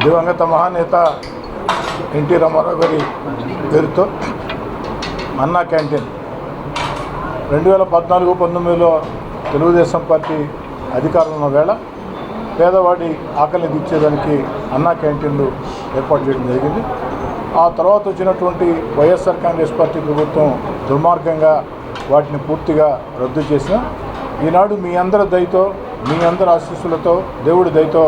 దివంగత మహానేత ఎన్టీ రామారావు గారి పేరుతో అన్నా క్యాంటీన్ 2014-19లో తెలుగుదేశం పార్టీ అధికారంలో ఉన్న వేళ పేదవాడి ఆకలిని తీర్చేదానికి అన్నా క్యాంటీన్లు ఏర్పాటు చేయడం జరిగింది. ఆ తర్వాత వచ్చినటువంటి వైఎస్ఆర్ కాంగ్రెస్ పార్టీ ప్రభుత్వం దుర్మార్గంగా వాటిని పూర్తిగా రద్దు చేసిన ఈనాడు మీ అందరి దయతో, మీ అందరి ఆశీస్సులతో, దేవుడి దయతో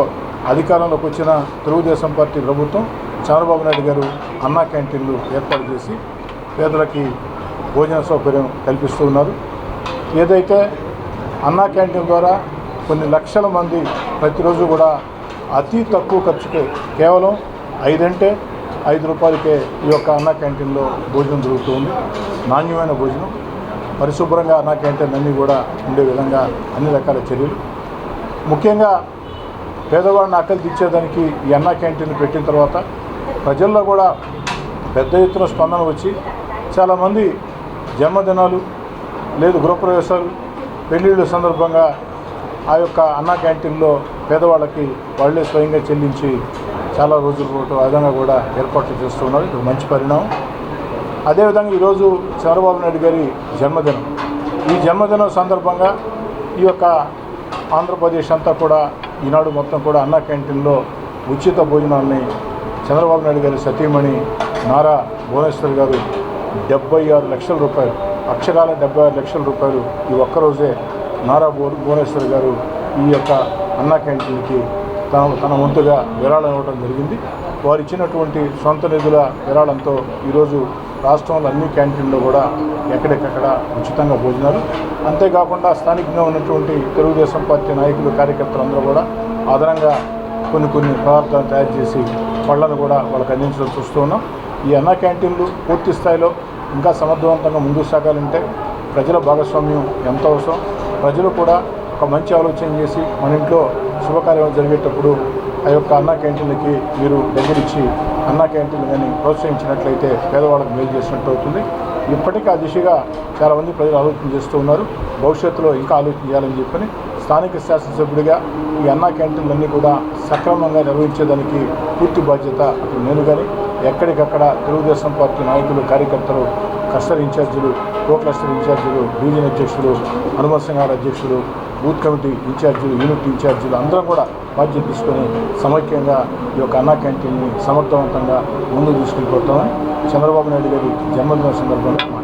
అధికారంలోకి వచ్చిన తెలుగుదేశం పార్టీ ప్రభుత్వం చంద్రబాబు నాయుడు గారు అన్నా క్యాంటీన్లు ఏర్పాటు చేసి పేదలకి భోజన సౌకర్యం కల్పిస్తూ ఉన్నారు. ఏదైతే అన్నా క్యాంటీన్ ద్వారా కొన్ని లక్షల మంది ప్రతిరోజు కూడా అతి తక్కువ ఖర్చుకే కేవలం 5 అంటే 5 రూపాయలకే ఈ యొక్క అన్నా క్యాంటీన్లో భోజనం దొరుకుతుంది. నాణ్యమైన భోజనం, పరిశుభ్రంగా అన్నా క్యాంటీన్ అన్నీ కూడా ఉండే విధంగా అన్ని రకాల చర్యలు. ముఖ్యంగా పేదవాడిని ఆకలి తీర్చేదానికి ఈ అన్నా క్యాంటీన్ పెట్టిన తర్వాత ప్రజల్లో కూడా పెద్ద ఎత్తున స్పందన వచ్చి చాలామంది జన్మదినాలు లేదు గృహప్రవేశాలు పెళ్ళిళ్ళ సందర్భంగా ఆ యొక్క అన్నా క్యాంటీన్లో పేదవాళ్ళకి వాళ్ళే స్వయంగా చెల్లించి చాలా రోజుల పాటు ఆ విధంగా కూడా ఏర్పాట్లు చేస్తున్నారు. ఇది మంచి పరిణామం. అదేవిధంగా ఈరోజు చంద్రబాబు నాయుడు గారి జన్మదినం. ఈ జన్మదినం సందర్భంగా ఈ యొక్క ఆంధ్రప్రదేశ్ అంతా కూడా ఈనాడు మొత్తం కూడా అన్నా క్యాంటీన్లో ఉచిత భోజనాల్ని చంద్రబాబు నాయుడు గారి సతీమణి నారా భువనేశ్వర్ గారు 76 లక్షల రూపాయలు, అక్షరాల 76 లక్షల రూపాయలు ఈ ఒక్కరోజే నారా భువనేశ్వర్ గారు ఈ యొక్క అన్నా క్యాంటీన్కి తన వంతుగా విరాళం ఇవ్వడం జరిగింది. వారు ఇచ్చినటువంటి సొంత నిధుల విరాళంతో ఈరోజు రాష్ట్రంలో అన్ని క్యాంటీన్లో కూడా ఎక్కడికక్కడ ఉచితంగా భోజనాలు. అంతేకాకుండా స్థానికంగా ఉన్నటువంటి తెలుగుదేశం పార్టీ నాయకులు, కార్యకర్తలు అందరూ కూడా అదనంగా కొన్ని పదార్థాలు తయారు చేసి పళ్ళను కూడా వాళ్ళకి అందించడం చూస్తూ ఉన్నాం. ఈ అన్నా క్యాంటీన్లు పూర్తి స్థాయిలో ఇంకా సమర్థవంతంగా ముందుకు సాగాలంటే ప్రజల భాగస్వామ్యం ఎంతో అవసరం. ప్రజలు కూడా ఒక మంచి ఆలోచన చేసి మన ఇంట్లో శుభకార్యం జరిగేటప్పుడు ఆ యొక్క అన్నా క్యాంటీన్లకి మీరు దగ్గరిచ్చి అన్నా క్యాంటీన్లు కానీ ప్రోత్సహించినట్లయితే పేదవాళ్ళకు మేలు చేసినట్టు అవుతుంది. ఇప్పటికీ ఆ దిశగా చాలామంది ప్రజలు ఆలోచన చేస్తూ ఉన్నారు. భవిష్యత్తులో ఇంకా ఆలోచన చేయాలని చెప్పని స్థానిక శాసనసభ్యుడిగా ఈ అన్నా క్యాంటీన్లన్నీ కూడా సక్రమంగా నిర్వహించేదానికి పూర్తి బాధ్యత అటు నేను కానీ ఎక్కడికక్కడ తెలుగుదేశం పార్టీ నాయకులు, కార్యకర్తలు, క్లస్టర్ ఇన్ఛార్జీలు, కో క్లస్టర్ ఇన్ఛార్జీలు, డివిజన్ అధ్యక్షులు, హనుమ సంఘాల అధ్యక్షులు, బూత్ కమిటీ ఇన్ఛార్జీలు, యూనిట్ ఇన్ఛార్జీలు అందరం కూడా బాధ్యత తీసుకొని సమైక్యంగా ఈ యొక్క అన్నా క్యాంటీన్ని సమర్థవంతంగా ముందుకు తీసుకెళ్ళిపోతామని చంద్రబాబు నాయుడు గారి జన్మదిన సందర్భంగా